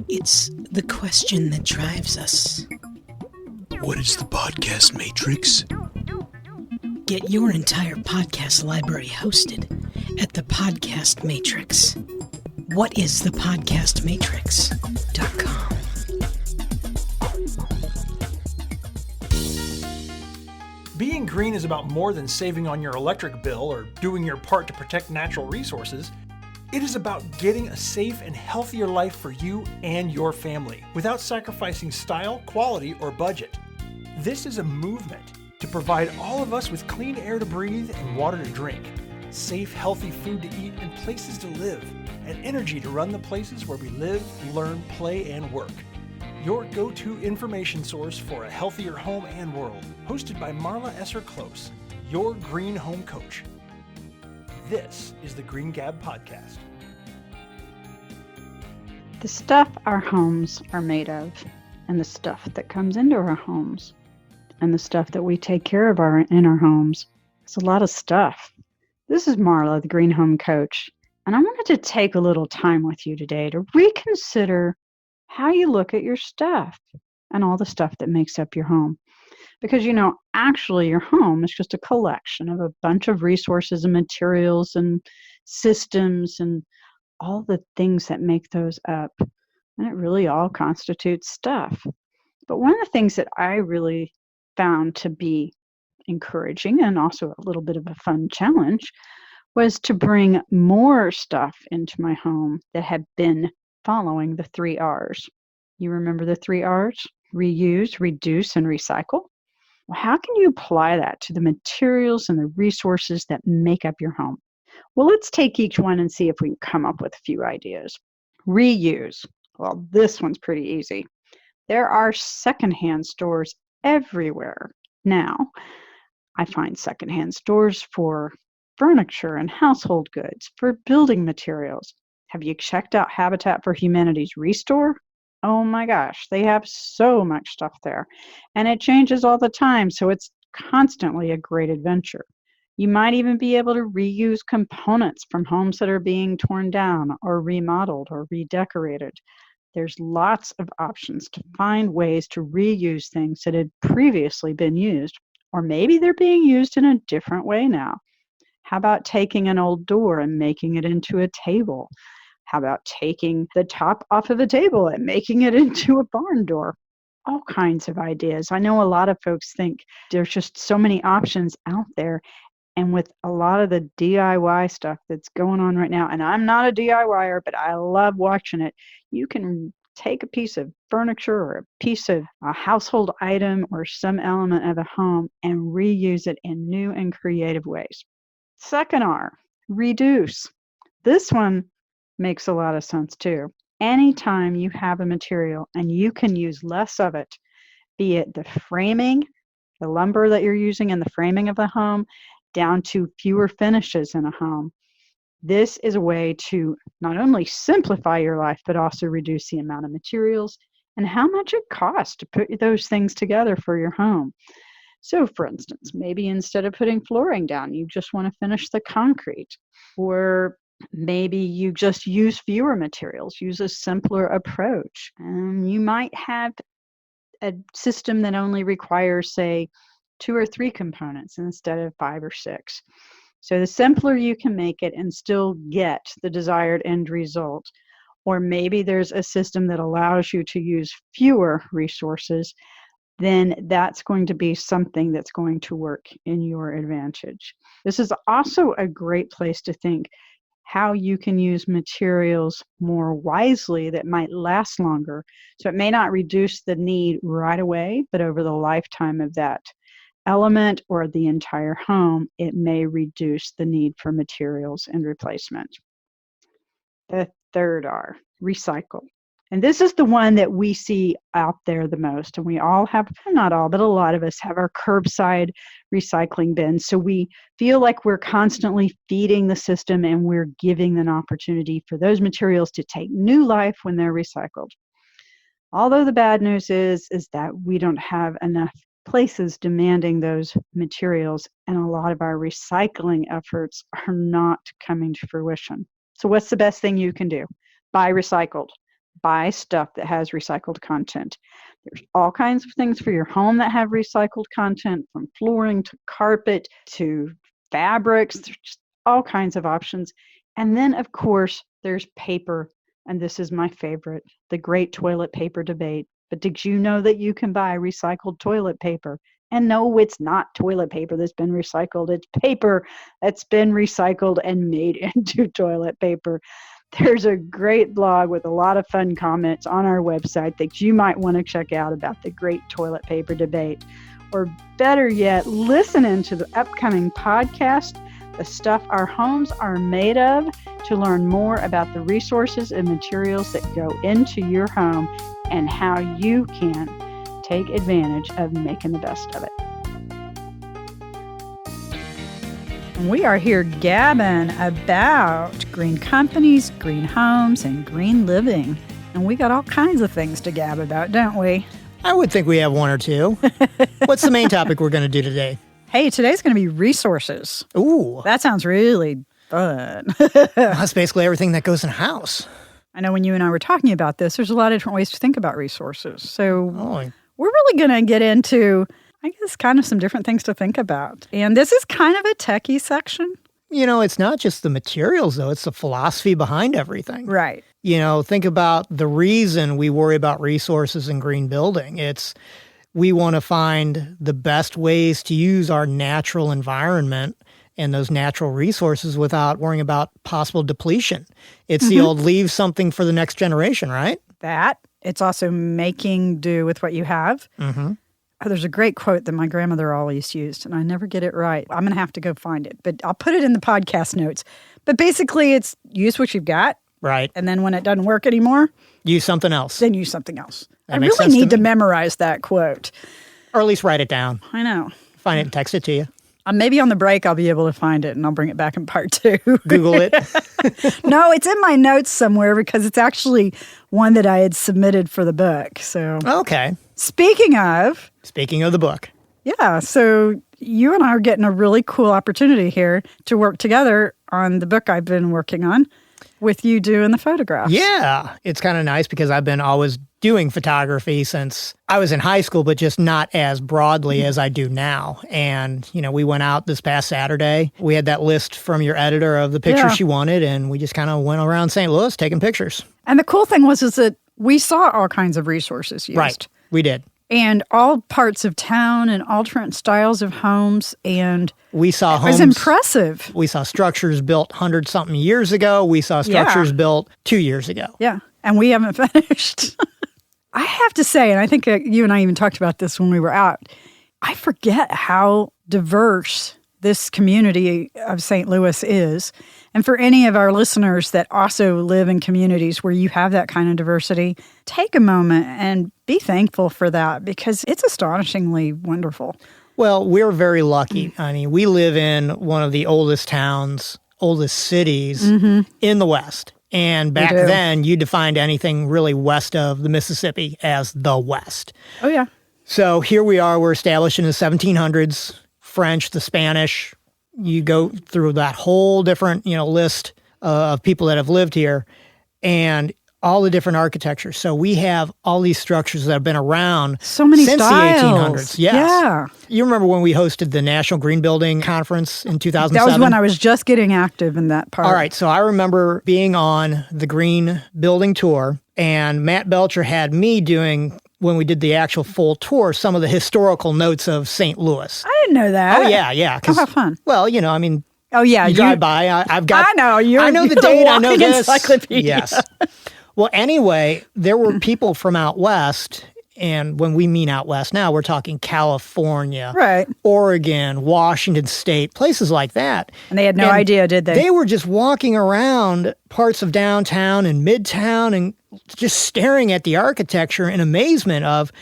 It's the question that drives us. What is the podcast matrix? Get your entire podcast library hosted at the Podcast Matrix. What is the Podcast Matrix.com? Being green is about more than saving on your electric bill or doing your part to protect natural resources. It is about getting a safe and healthier life for you and your family without sacrificing style, quality, or budget. This is a movement to provide all of us with clean air to breathe and water to drink, safe, healthy food to eat and places to live, and energy to run the places where we live, learn, play, and work. Your go-to information source for a healthier home and world, hosted by Marla Esser-Close, your green home coach. This is the Green Gab Podcast. The stuff our homes are made of, and the stuff that comes into our homes, and the stuff that we take care of in our homes. It's a lot of stuff. This is Marla, the Green Home Coach, and I wanted to take a little time with you today to reconsider how you look at your stuff and all the stuff that makes up your home. Because, actually your home is just a collection of a bunch of resources and materials and systems and all the things that make those up. And it really all constitutes stuff. But one of the things that I really found to be encouraging and also a little bit of a fun challenge was to bring more stuff into my home that had been following the 3 R's. You remember the 3 R's? Reuse, reduce, and recycle. Well, how can you apply that to the materials and the resources that make up your home? Well, let's take each one and see if we can come up with a few ideas. Reuse. Well, this one's pretty easy. There are secondhand stores everywhere now. I find secondhand stores for furniture and household goods, for building materials. Have you checked out Habitat for Humanity's Restore? Oh my gosh, they have so much stuff there. And it changes all the time, so it's constantly a great adventure. You might even be able to reuse components from homes that are being torn down or remodeled or redecorated. There's lots of options to find ways to reuse things that had previously been used, or maybe they're being used in a different way now. How about taking an old door and making it into a table? How about taking the top off of a table and making it into a barn door? All kinds of ideas. I know a lot of folks think there's just so many options out there. And with a lot of the DIY stuff that's going on right now, and I'm not a DIYer, but I love watching it, you can take a piece of furniture or a piece of a household item or some element of a home and reuse it in new and creative ways. Second R, reduce. This one makes a lot of sense too. Anytime you have a material and you can use less of it, be it the framing, the lumber that you're using in the framing of the home, down to fewer finishes in a home. This is a way to not only simplify your life, but also reduce the amount of materials and how much it costs to put those things together for your home. So for instance, maybe instead of putting flooring down, you just want to finish the concrete, or maybe you just use fewer materials, use a simpler approach. You might have a system that only requires, say, 2 or 3 components instead of 5 or 6. So the simpler you can make it and still get the desired end result. Or maybe there's a system that allows you to use fewer resources, then that's going to be something that's going to work in your advantage. This is also a great place to think how you can use materials more wisely that might last longer. So it may not reduce the need right away, but over the lifetime of that element or the entire home, it may reduce the need for materials and replacement. The third R, recycle. And this is the one that we see out there the most. And we all have, not all, but a lot of us have our curbside recycling bins. So we feel like we're constantly feeding the system and we're giving an opportunity for those materials to take new life when they're recycled. Although the bad news is that we don't have enough places demanding those materials, and a lot of our recycling efforts are not coming to fruition. So what's the best thing you can do? buy recycled. Buy stuff that has recycled content. There's all kinds of things for your home that have recycled content, from flooring to carpet to fabrics. There's just all kinds of options. And then, of course, there's paper. And this is my favorite, the great toilet paper debate. But did you know that you can buy recycled toilet paper? And no, it's not toilet paper that's been recycled. It's paper that's been recycled and made into toilet paper. There's a great blog with a lot of fun comments on our website that you might want to check out about the great toilet paper debate. Or better yet, listen into the upcoming podcast, The Stuff Our Homes Are Made Of, to learn more about the resources and materials that go into your home and how you can take advantage of making the best of it. We are here gabbing about green companies, green homes, and green living. And we got all kinds of things to gab about, don't we? I would think we have one or two. What's the main topic we're going to do today? Hey, today's going to be resources. Ooh. That sounds really fun. That's basically everything that goes in a house. I know when you and I were talking about this, there's a lot of different ways to think about resources. So we're really going to get into, I guess, kind of some different things to think about. And this is kind of a techie section. You know, it's not just the materials, though. It's the philosophy behind everything. Right. You know, think about the reason we worry about resources in green building. It's we want to find the best ways to use our natural environment and those natural resources without worrying about possible depletion. It's the old leave something for the next generation, right? That. It's also making do with what you have. Mm-hmm. Oh, there's a great quote that my grandmother always used, and I never get it right. I'm going to have to go find it, but I'll put it in the podcast notes. But basically, it's use what you've got. Right. And then when it doesn't work anymore, use something else. Then use something else. That I makes really sense need to to me. memorize that quote. Or at least write it down. I know. Find it and text it to you. Maybe on the break I'll be able to find it, and I'll bring it back in part 2. Google it. No, it's in my notes somewhere because it's actually one that I had submitted for the book. So Okay. Speaking of the book. Yeah, so you and I are getting a really cool opportunity here to work together on the book I've been working on with you doing the photographs. Yeah, it's kind of nice because I've been always doing photography since I was in high school, but just not as broadly as I do now. And, you know, we went out this past Saturday. We had that list from your editor of the pictures she wanted, and we just kind of went around St. Louis taking pictures. And the cool thing was that we saw all kinds of resources used. Right, we did. And all parts of town and all different styles of homes. And we saw homes. It was impressive. We saw structures built 100-something years ago. We saw structures built 2 years ago. Yeah, and we haven't finished. I have to say, and I think you and I even talked about this when we were out, I forget how diverse this community of St. Louis is. And for any of our listeners that also live in communities where you have that kind of diversity, take a moment and be thankful for that because it's astonishingly wonderful. Well, we're very lucky. I mean, we live in one of the oldest towns, oldest cities in the West. And back then, you defined anything really west of the Mississippi as the West. Oh, yeah. So here we are. We're established in the 1700s, French, the Spanish. You go through that whole different, list of people that have lived here and all the different architecture. So we have all these structures that have been around so many since styles. The 1800s. Yes. Yeah. You remember when we hosted the National Green Building Conference in 2007? That was when I was just getting active in that part. All right. So I remember being on the Green Building Tour, and Matt Belcher had me doing, when we did the actual full tour, some of the historical notes of St. Louis. I didn't know that. Oh, yeah. Oh, how fun. Well, oh, yeah. You drive by. I've got. I know. I know the date. I know this. Encyclopedia. Yes. Well, anyway, there were people from out west, and when we mean out west now, we're talking California, right, Oregon, Washington State, places like that. And they had no idea, did they? They were just walking around parts of downtown and midtown and just staring at the architecture in amazement of,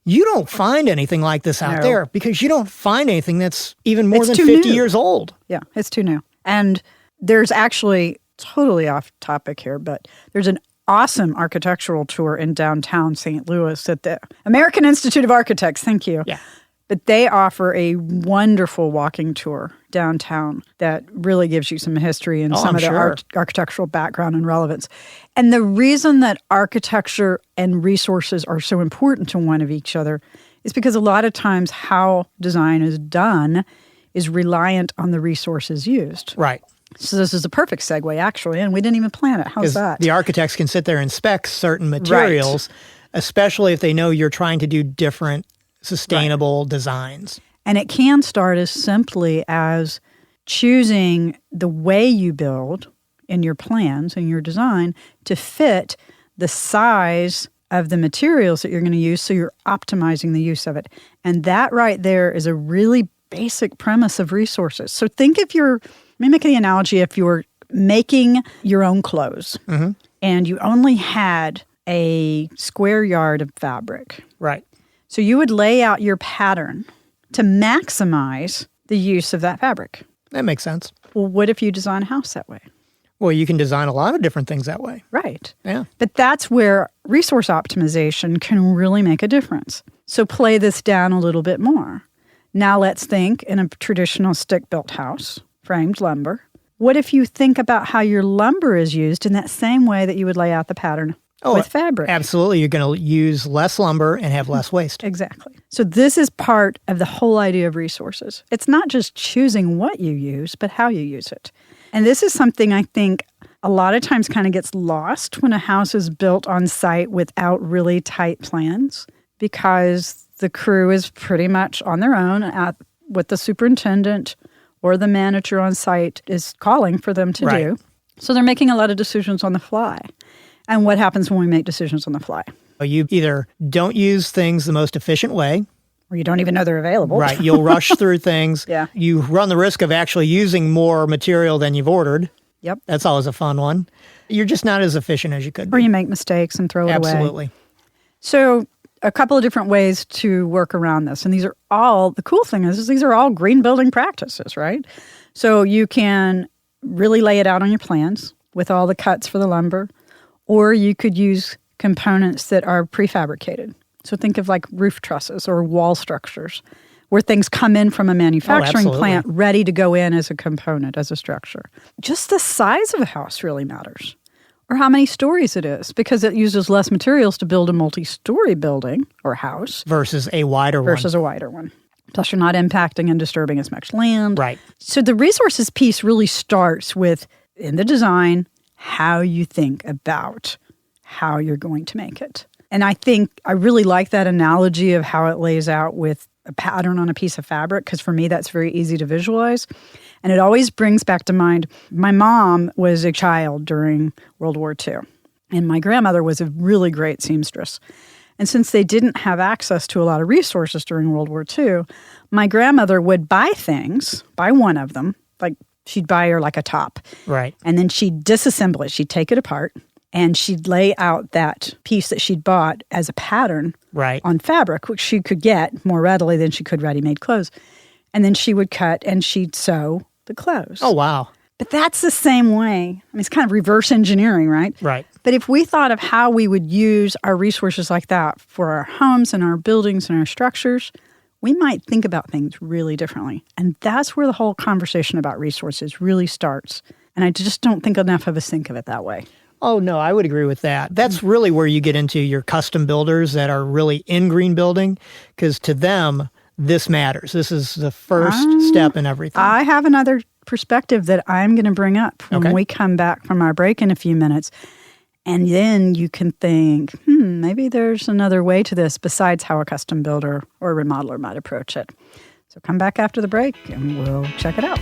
you don't find anything like this out there because you don't find anything that's even more than 50 years old. Yeah, it's too new. And there's actually, totally off topic here, but there's an awesome architectural tour in downtown St. Louis at the American Institute of Architects. Thank you. Yeah. But they offer a wonderful walking tour downtown that really gives you some history and some of the architectural background and relevance. And the reason that architecture and resources are so important to one of each other is because a lot of times how design is done is reliant on the resources used. Right. So this is a perfect segue, actually, and we didn't even plan it. How's that? The architects can sit there and spec certain materials, especially if they know you're trying to do different sustainable designs. And it can start as simply as choosing the way you build in your plans and your design to fit the size of the materials that you're going to use, so you're optimizing the use of it. And that right there is a really basic premise of resources. So think if let me make the analogy, if you're making your own clothes and you only had a square yard of fabric. Right. So you would lay out your pattern to maximize the use of that fabric. That makes sense. Well, what if you design a house that way? Well, you can design a lot of different things that way. Right. Yeah. But that's where resource optimization can really make a difference. So play this down a little bit more. Now let's think in a traditional stick-built house, framed lumber. What if you think about how your lumber is used in that same way that you would lay out the pattern with fabric? Absolutely. You're going to use less lumber and have less waste. Exactly. So this is part of the whole idea of resources. It's not just choosing what you use, but how you use it. And this is something I think a lot of times kind of gets lost when a house is built on site without really tight plans, because the crew is pretty much on their own at what the superintendent or the manager on site is calling for them to do. So they're making a lot of decisions on the fly. And what happens when we make decisions on the fly? You either don't use things the most efficient way, or you don't even know they're available. Right. You'll rush through things. Yeah. You run the risk of actually using more material than you've ordered. Yep. That's always a fun one. You're just not as efficient as you could be. Or you make mistakes and throw it away. Absolutely. So a couple of different ways to work around this. And these are all, the cool thing is these are all green building practices, right? So you can really lay it out on your plans with all the cuts for the lumber, or you could use components that are prefabricated. So think of like roof trusses or wall structures where things come in from a manufacturing plant ready to go in as a component, as a structure. Just the size of a house really matters, or how many stories it is, because it uses less materials to build a multi-story building or house versus a wider one. Plus, you're not impacting and disturbing as much land. Right. So the resources piece really starts with, in the design, how you think about how you're going to make it. And I think I really like that analogy of how it lays out with a pattern on a piece of fabric, because for me, that's very easy to visualize. And it always brings back to mind, my mom was a child during World War II, and my grandmother was a really great seamstress. And since they didn't have access to a lot of resources during World War II, my grandmother would buy one of them, like she'd buy her like a top. Right. And then she'd disassemble it. She'd take it apart, and she'd lay out that piece that she'd bought as a pattern on fabric, which she could get more readily than she could ready-made clothes. And then she would cut and she'd sew the clothes. Oh, wow. But that's the same way. I mean, it's kind of reverse engineering, right? Right. But if we thought of how we would use our resources like that for our homes and our buildings and our structures, we might think about things really differently. And that's where the whole conversation about resources really starts. And I just don't think enough of us think of it that way. Oh, no, I would agree with that. That's really where you get into your custom builders that are really in green building, because to them, this matters. This is the first step in everything. I have another perspective that I'm going to bring up when we come back from our break in a few minutes. And then you can think, maybe there's another way to this besides how a custom builder or a remodeler might approach it. So come back after the break and we'll check it out.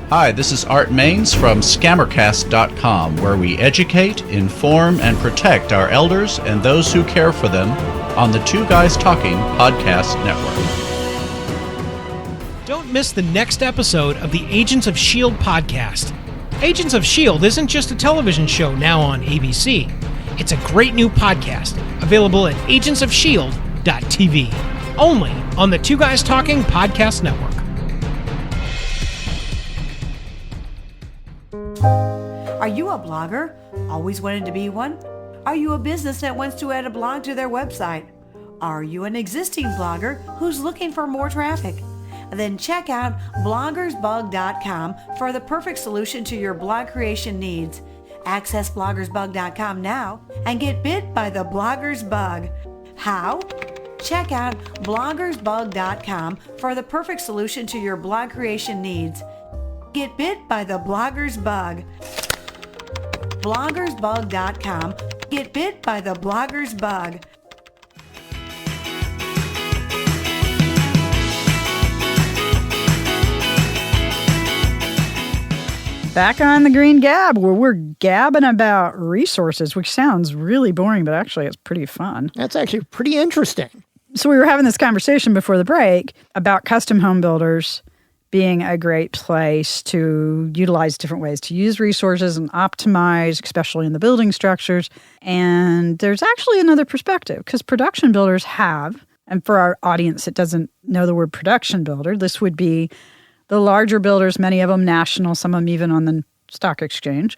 Hi, this is Art Maines from Scammercast.com, where we educate, inform, and protect our elders and those who care for them on the Two Guys Talking podcast network. Don't miss the next episode of the Agents of S.H.I.E.L.D. podcast. Agents of S.H.I.E.L.D. isn't just a television show now on ABC. It's a great new podcast available at agentsofshield.tv, only on the Two Guys Talking podcast network. Are you a blogger? Always wanted to be one? Are you a business that wants to add a blog to their website? Are you an existing blogger who's looking for more traffic? Then check out bloggersbug.com for the perfect solution to your blog creation needs. Access bloggersbug.com now and get bit by the blogger's bug. How? Check out bloggersbug.com for the perfect solution to your blog creation needs. Get bit by the blogger's bug. Bloggersbug.com. Get bit by the blogger's bug. Back on the Green Gab, where we're gabbing about resources, which sounds really boring, but actually it's pretty fun. That's actually pretty interesting. So we were having this conversation before the break about custom home builders being a great place to utilize different ways to use resources and optimize, especially in the building structures. And there's actually another perspective, because production builders have, and for our audience that doesn't know the word production builder, this would be the larger builders, many of them national, some of them even on the stock exchange,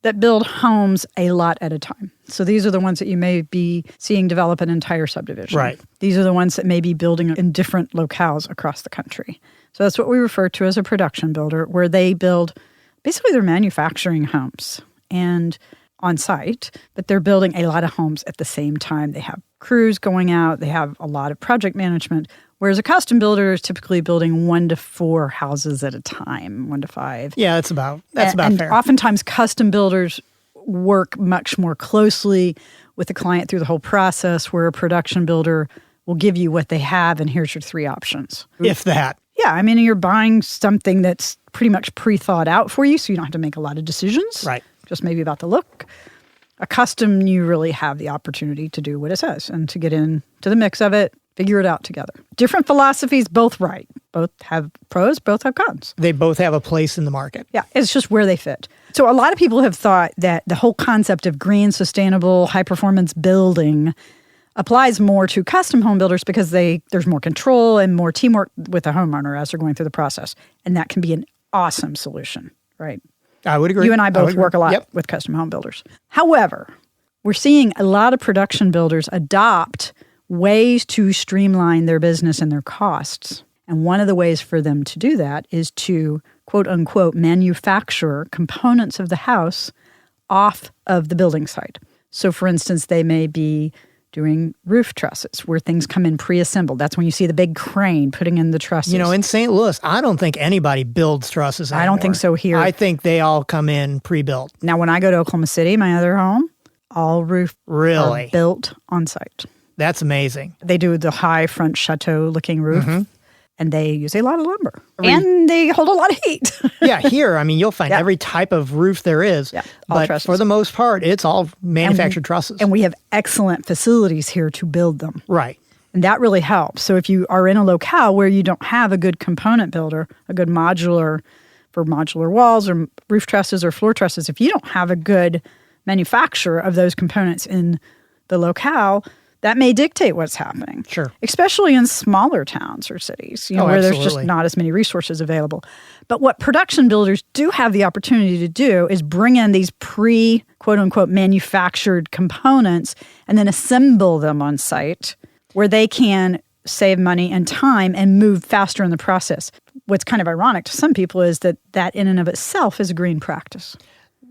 that build homes a lot at a time. So these are the ones that you may be seeing develop an entire subdivision. Right. These are the ones that may be building in different locales across the country. So that's what we refer to as a production builder, where they build, basically they're manufacturing homes and on site, but they're building a lot of homes at the same time. They have crews going out, they have a lot of project management, whereas a custom builder is typically building 1 to 4 houses at a time, 1 to 5. Yeah, that's about fair. And oftentimes custom builders work much more closely with the client through the whole process, where a production builder will give you what they have and here's your 3 options. If that. Yeah, I mean, you're buying something that's pretty much pre-thought out for you, so you don't have to make a lot of decisions. Right. Just maybe about the look. A custom, you really have the opportunity to do what it says and to get into the mix of it, figure it out together. Different philosophies, both right. Both have pros, both have cons. They both have a place in the market. Yeah, it's just where they fit. So a lot of people have thought that the whole concept of green, sustainable, high-performance building applies more to custom home builders because there's more control and more teamwork with the homeowner as they're going through the process. And that can be an awesome solution, right? I would agree. You and I both work a lot with custom home builders. However, we're seeing a lot of production builders adopt ways to streamline their business and their costs. And one of the ways for them to do that is to, quote unquote, manufacture components of the house off of the building site. So for instance, they may be doing roof trusses where things come in pre-assembled. That's when you see the big crane putting in the trusses. You know, in St. Louis, I don't think anybody builds trusses anymore. I don't think so here. I think they all come in pre-built. Now, when I go to Oklahoma City, my other home, all roofs are built on site. That's amazing. They do the high front chateau-looking roof, and they use a lot of lumber. And they hold a lot of heat. Yeah, here, I mean, you'll find every type of roof there is. Yeah, but trusses. for the most part, it's all manufactured trusses. And we have excellent facilities here to build them. Right. And that really helps. So if you are in a locale where you don't have a good component builder, a good modular for modular walls or roof trusses or floor trusses, if you don't have a good manufacturer of those components in the locale, that may dictate what's happening. Sure. Especially in smaller towns or cities, where there's just not as many resources available. But what production builders do have the opportunity to do is bring in these quote-unquote, manufactured components and then assemble them on site where they can save money and time and move faster in the process. What's kind of ironic to some people is that in and of itself is a green practice.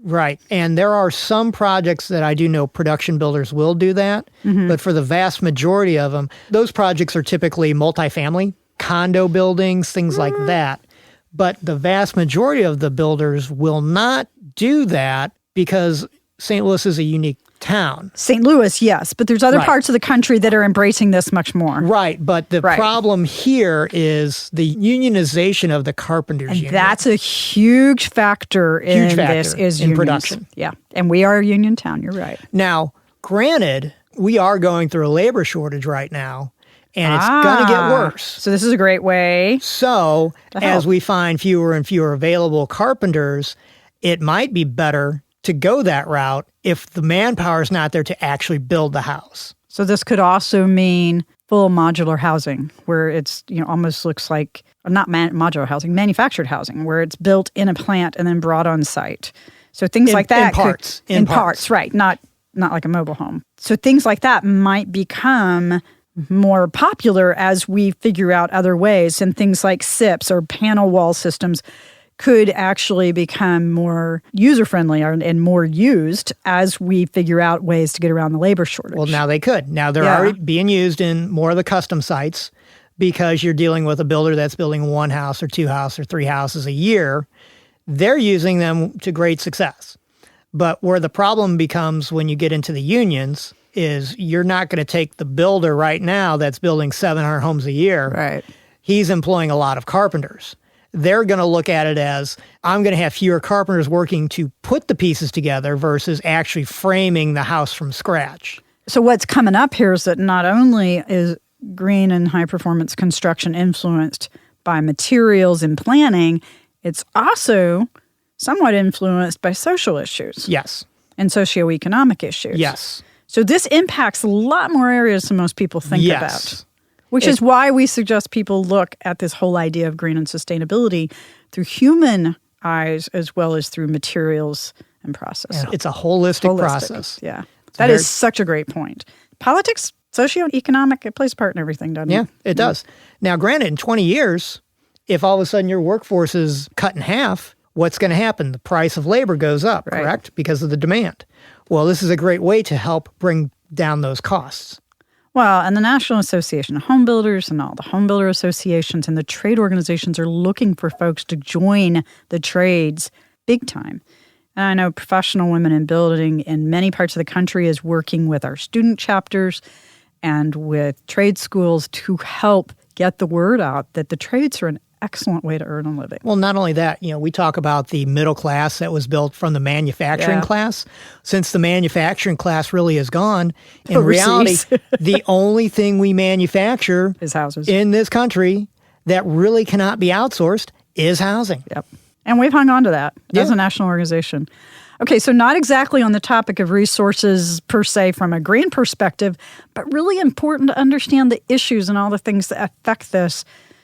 Right. And there are some projects that I do know production builders will do that. But for the vast majority of them, those projects are typically multifamily, condo buildings, things like that. But the vast majority of the builders will not do that because St. Louis is a unique town. St. Louis, yes. But there's other parts of the country that are embracing this much more. Right. But the problem here is the unionization of the carpenters union. That's a huge factor in this is in unions. production. Yeah. And we are a union town. You're right. Now, granted, we are going through a labor shortage right now, and it's going to get worse. So this is a great way. So as we find fewer and fewer available carpenters, it might be better to go that route if the manpower is not there to actually build the house. So this could also mean full modular housing, where it's almost looks like not modular housing, manufactured housing, where it's built in a plant and then brought on site. So things like that. In parts, right. Not like a mobile home. So things like that might become more popular as we figure out other ways, and things like SIPs or panel wall systems could actually become more user-friendly and more used as we figure out ways to get around the labor shortage. Well, now they could. Now they're already being used in more of the custom sites because you're dealing with a builder that's building one house or two houses or three houses a year. They're using them to great success. But where the problem becomes when you get into the unions is you're not going to take the builder right now that's building 700 homes a year. Right. He's employing a lot of carpenters. They're going to look at it as, I'm going to have fewer carpenters working to put the pieces together versus actually framing the house from scratch. So what's coming up here is that not only is green and high-performance construction influenced by materials and planning, it's also somewhat influenced by social issues. Yes. And socioeconomic issues. Yes. So this impacts a lot more areas than most people think about. Which is why we suggest people look at this whole idea of green and sustainability through human eyes as well as through materials and process. It's a holistic process. Yeah. That is such a great point. Politics, socioeconomic, it plays a part in everything, doesn't it? Yeah, it does. Now, granted, in 20 years, if all of a sudden your workforce is cut in half, what's going to happen? The price of labor goes up, correct? Because of the demand. Well, this is a great way to help bring down those costs. Well, and the National Association of Home Builders and all the home builder associations and the trade organizations are looking for folks to join the trades big time. And I know Professional Women in Building in many parts of the country is working with our student chapters and with trade schools to help get the word out that the trades are an excellent way to earn a living. Well, not only that, we talk about the middle class that was built from the manufacturing class. Since the manufacturing class really is gone, in reality, the only thing we manufacture is houses in this country that really cannot be outsourced is housing. Yep. And we've hung on to that as a national organization. Okay, so not exactly on the topic of resources per se from a green perspective, but really important to understand the issues and all the things that affect this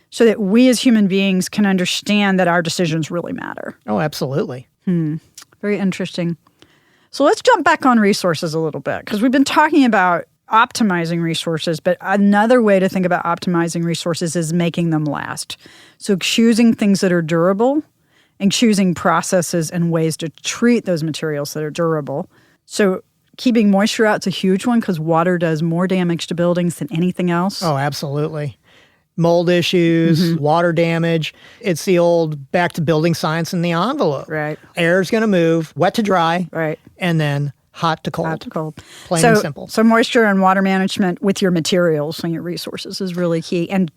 so that we as human beings can understand that our decisions really matter. Oh, absolutely. Very interesting. So let's jump back on resources a little bit because we've been talking about optimizing resources, but another way to think about optimizing resources is making them last. So choosing things that are durable and choosing processes and ways to treat those materials that are durable. So keeping moisture out is a huge one because water does more damage to buildings than anything else. Oh, absolutely. Mold issues, water damage. It's the old back to building science in the envelope. Right. Air's going to move, wet to dry, and then hot to cold. Hot to cold. Plain and simple. So moisture and water management with your materials and your resources is really key. And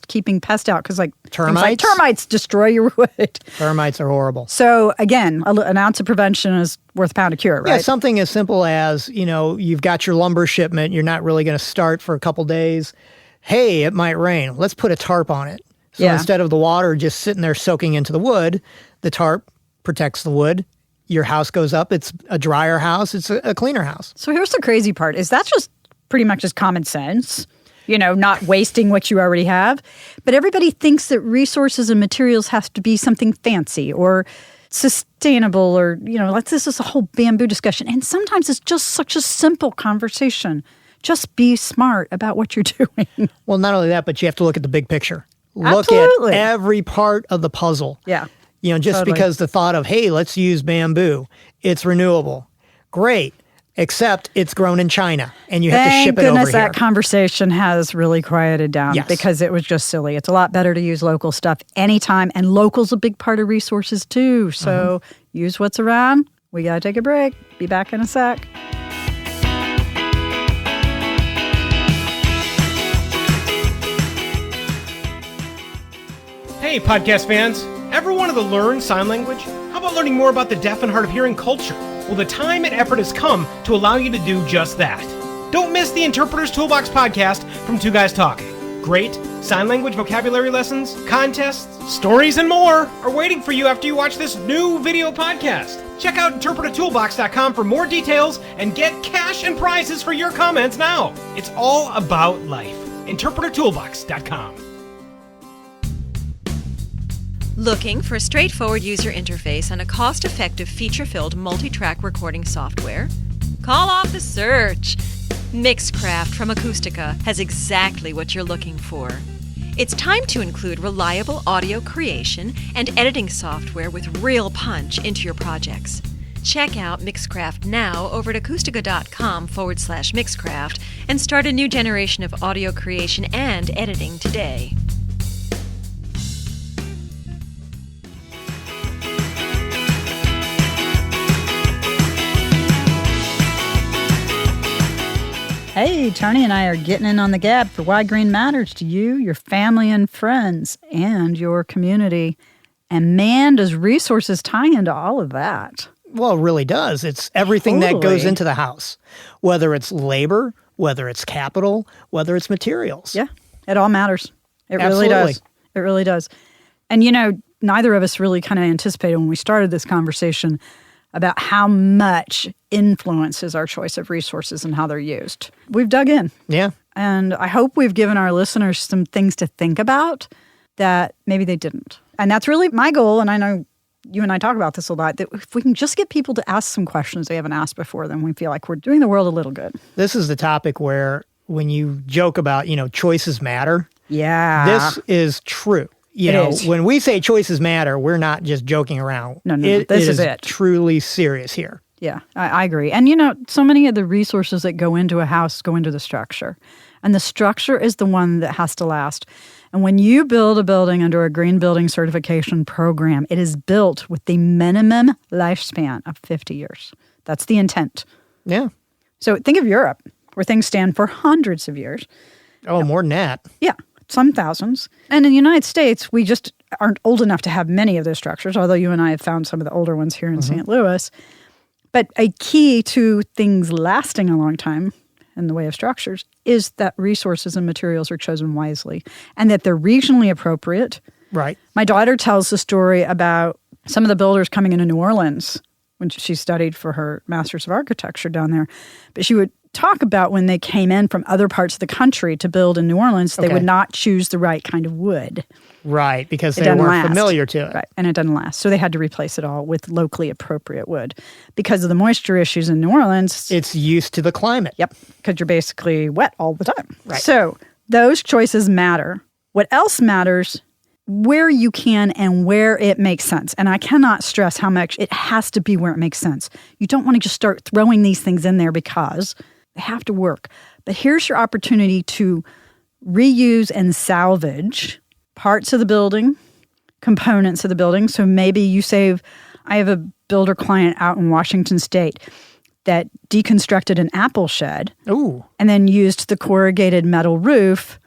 keeping pest out because termites destroy your wood. Termites are horrible. So again, an ounce of prevention is worth a pound of cure, right? Yeah, something as simple as, you've got your lumber shipment. You're not really going to start for a couple days. Hey, it might rain. Let's put a tarp on it. So instead of the water just sitting there soaking into the wood, the tarp protects the wood. Your house goes up. It's a drier house. It's a cleaner house. So here's the crazy part is that's just pretty much just common sense, not wasting what you already have. But everybody thinks that resources and materials have to be something fancy or sustainable or, this is a whole bamboo discussion. And sometimes it's just such a simple conversation. Just be smart about what you're doing. Well, not only that, but you have to look at the big picture. Absolutely. Look at every part of the puzzle. Yeah. Just because the thought of, hey, let's use bamboo, it's renewable. Great. Except it's grown in China and you have to ship it over here. Thank goodness that conversation has really quieted down because it was just silly. It's a lot better to use local stuff anytime. And local's a big part of resources too. So use what's around. We got to take a break. Be back in a sec. Hey, podcast fans. Ever wanted to learn sign language? How about learning more about the deaf and hard of hearing culture? Well, the time and effort has come to allow you to do just that. Don't miss the Interpreter's Toolbox podcast from Two Guys Talking. Great sign language vocabulary lessons, contests, stories, and more are waiting for you after you watch this new video podcast. Check out InterpreterToolbox.com for more details and get cash and prizes for your comments now. It's all about life. InterpreterToolbox.com. Looking for a straightforward user interface and a cost-effective, feature-filled multi-track recording software? Call off the search. Mixcraft from Acoustica has exactly what you're looking for. It's time to include reliable audio creation and editing software with real punch into your projects. Check out Mixcraft now over at acoustica.com/Mixcraft and start a new generation of audio creation and editing today. Hey, Tony and I are getting in on the gab for why green matters to you, your family and friends, and your community. And man, does resources tie into all of that. Well, it really does. It's everything that goes into the house, whether it's labor, whether it's capital, whether it's materials. Yeah, it all matters. It Absolutely. really does. It really does. And, you know, neither of us really kind of anticipated when we started this conversation about how much influences our choice of resources and how they're used. We've dug in. Yeah. And I hope we've given our listeners some things to think about that maybe they didn't. And that's really my goal, and I know you and I talk about this a lot, that if we can just get people to ask some questions they haven't asked before, then we feel like we're doing the world a little good. This is the topic where when you joke about, choices matter. Yeah. This is true. When we say choices matter, we're not just joking around. No, this is it. Truly serious here. Yeah, I agree. And, so many of the resources that go into a house go into the structure. And the structure is the one that has to last. And when you build a building under a green building certification program, it is built with the minimum lifespan of 50 years. That's the intent. Yeah. So think of Europe, where things stand for hundreds of years. Oh, more than that. Yeah, some thousands. And in the United States, we just aren't old enough to have many of those structures, although you and I have found some of the older ones here in St. Louis. But a key to things lasting a long time in the way of structures is that resources and materials are chosen wisely and that they're regionally appropriate. Right. My daughter tells the story about some of the builders coming into New Orleans when she studied for her Master's of Architecture down there. But she would talk about when they came in from other parts of the country to build in New Orleans, they would not choose the right kind of wood. Right, because they weren't familiar to it. Right, and it doesn't last. So they had to replace it all with locally appropriate wood. Because of the moisture issues in New Orleans. It's used to the climate. Yep, because you're basically wet all the time. Right. So those choices matter. What else matters? Where you can and where it makes sense. And I cannot stress how much it has to be where it makes sense. You don't want to just start throwing these things in there because they have to work. But here's your opportunity to reuse and salvage parts of the building, components of the building. So maybe you save, I have a builder client out in Washington State that deconstructed an apple shed. Ooh. And then used the corrugated metal roof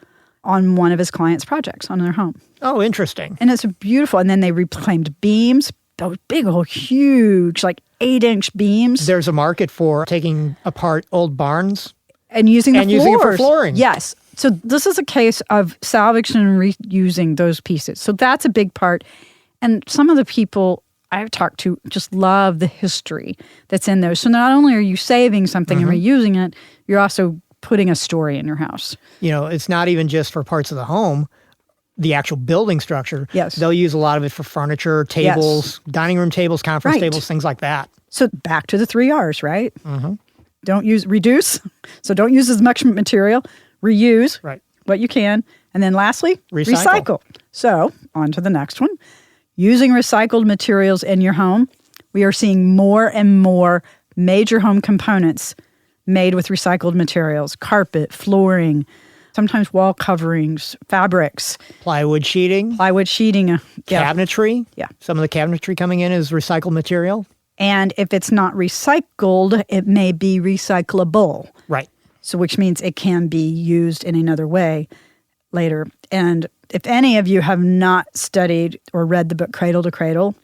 on one of his clients' projects on their home. Oh, interesting. And it's beautiful. And then they reclaimed beams, those big old huge, like 8-inch beams. There's a market for taking apart old barns. And using the floors. Using it for flooring. Yes. So this is a case of salvaging and reusing those pieces. So that's a big part. And some of the people I've talked to just love the history that's in those. So not only are you saving something and reusing it, you're also putting a story in your house. It's not even just for parts of the home, the actual building structure. Yes. They'll use a lot of it for furniture, tables, dining room tables, conference tables, things like that. So back to the 3 R's, right? Don't reduce. So don't use as much material. Reuse what you can. And then lastly, recycle. So on to the next one. Using recycled materials in your home, we are seeing more and more major home components made with recycled materials, carpet, flooring, sometimes wall coverings, fabrics. Plywood sheeting. Cabinetry. Yeah. Some of the cabinetry coming in is recycled material. And if it's not recycled, it may be recyclable. Right. So which means it can be used in another way later. And if any of you have not studied or read the book Cradle to Cradle,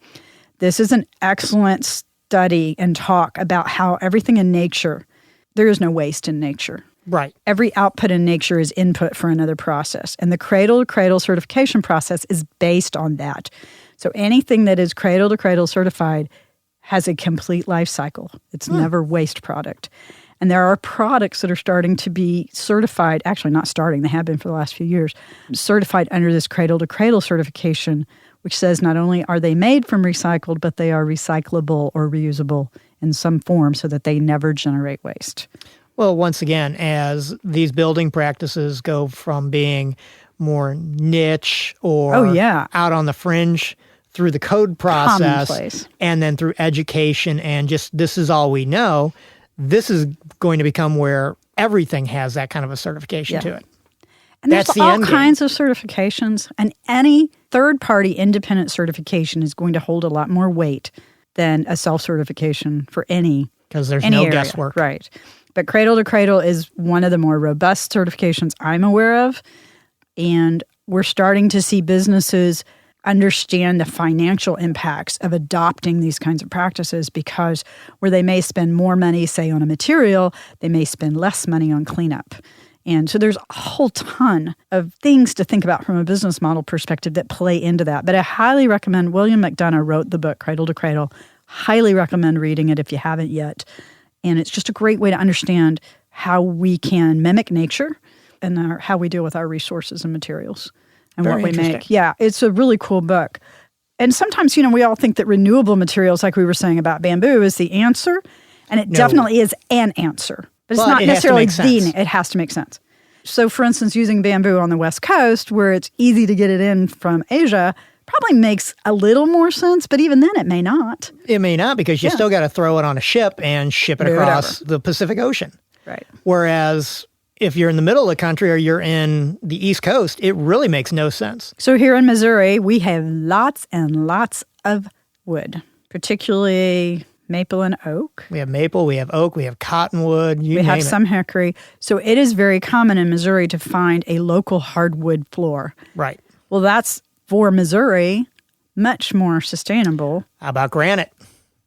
this is an excellent study and talk about how everything in nature, there is no waste in nature. Right. Every output in nature is input for another process. And the Cradle to Cradle certification process is based on that. So anything that is Cradle to Cradle certified has a complete life cycle. It's never waste product. And there are products that are starting to be certified, actually not starting, they have been for the last few years, certified under this cradle-to-cradle certification, which says not only are they made from recycled, but they are recyclable or reusable in some form so that they never generate waste. Well, once again, as these building practices go from being more niche or out on the fringe through the code process and then through education and just this is all we know, this is going to become where everything has that kind of a certification to it. And there's all kinds of certifications, and any third-party independent certification is going to hold a lot more weight than a self-certification for any because there's any no area. guesswork. Right. But Cradle to Cradle is one of the more robust certifications I'm aware of, and we're starting to see businesses understand the financial impacts of adopting these kinds of practices because where they may spend more money, say, on a material, they may spend less money on cleanup. And so there's a whole ton of things to think about from a business model perspective that play into that. But I highly recommend, William McDonough wrote the book, Cradle to Cradle. Highly recommend reading it if you haven't yet. And it's just a great way to understand how we can mimic nature and how we deal with our resources and materials and Very what we make. Yeah, it's a really cool book. And sometimes, we all think that renewable materials, like we were saying about bamboo, is the answer. And it definitely is an answer. But it's not necessarily it has to make sense. So, for instance, using bamboo on the West Coast, where it's easy to get it in from Asia, probably makes a little more sense, but even then it may not. It may not because you still got to throw it on a ship and ship it across the Pacific Ocean. Right. Whereas if you're in the middle of the country or you're in the East Coast, it really makes no sense. So here in Missouri, we have lots and lots of wood, particularly maple and oak. We have maple, we have oak, we have cottonwood, we have some hickory. So it is very common in Missouri to find a local hardwood floor. Right. Well, that's, for Missouri, much more sustainable. How about granite?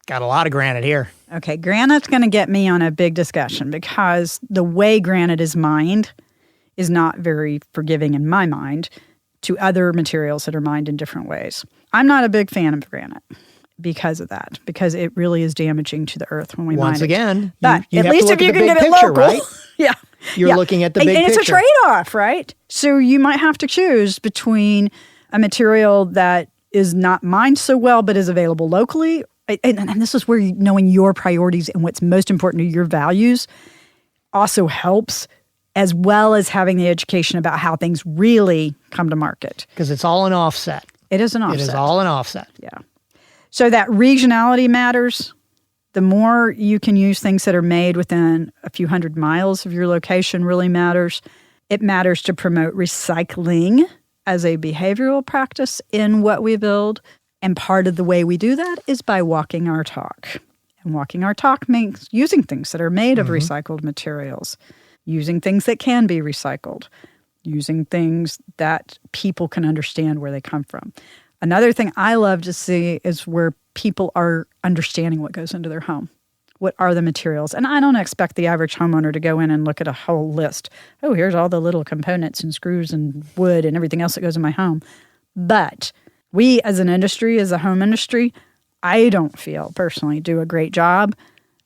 Got a lot of granite here. Okay, granite's going to get me on a big discussion because the way granite is mined is not very forgiving in my mind to other materials that are mined in different ways. I'm not a big fan of granite because of that, because it really is damaging to the earth when we mine it. Once again, but you at have least to look if you at the can big get it picture, local, right? yeah. You're looking at the big picture. And it's a trade-off, right? So you might have to choose between a material that is not mined so well but is available locally. And this is where knowing your priorities and what's most important to your values also helps, as well as having the education about how things really come to market. Because it's all an offset. It is an offset. It is all an offset. Yeah. So that regionality matters. The more you can use things that are made within a few hundred miles of your location really matters. It matters to promote recycling as a behavioral practice in what we build. And part of the way we do that is by walking our talk. And walking our talk means using things that are made of recycled materials, using things that can be recycled, using things that people can understand where they come from. Another thing I love to see is where people are understanding what goes into their home. What are the materials? And I don't expect the average homeowner to go in and look at a whole list. Oh, here's all the little components and screws and wood and everything else that goes in my home. But we as an industry, as a home industry, I don't feel personally do a great job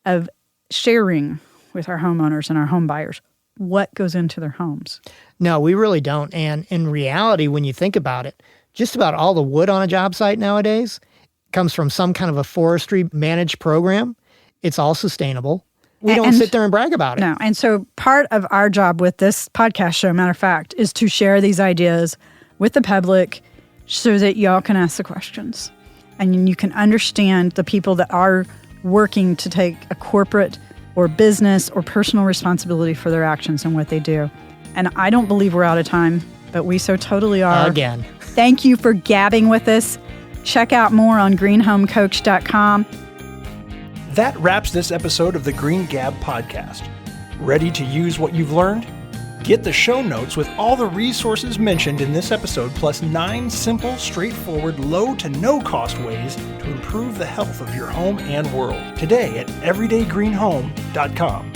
of sharing with our homeowners and our home buyers what goes into their homes. No, we really don't. And in reality, when you think about it, just about all the wood on a job site nowadays comes from some kind of a forestry managed program. It's all sustainable. We don't sit there and brag about it. No. And so part of our job with this podcast show, matter of fact, is to share these ideas with the public so that y'all can ask the questions. And you can understand the people that are working to take a corporate or business or personal responsibility for their actions and what they do. And I don't believe we're out of time, but we so totally are. Again. Thank you for gabbing with us. Check out more on greenhomecoach.com. That wraps this episode of the Green Gab podcast. Ready to use what you've learned? Get the show notes with all the resources mentioned in this episode, plus 9 simple, straightforward, low to no cost ways to improve the health of your home and world. Today at everydaygreenhome.com.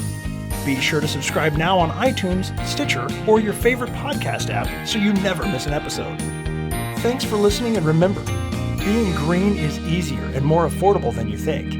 Be sure to subscribe now on iTunes, Stitcher, or your favorite podcast app so you never miss an episode. Thanks for listening, and remember, being green is easier and more affordable than you think.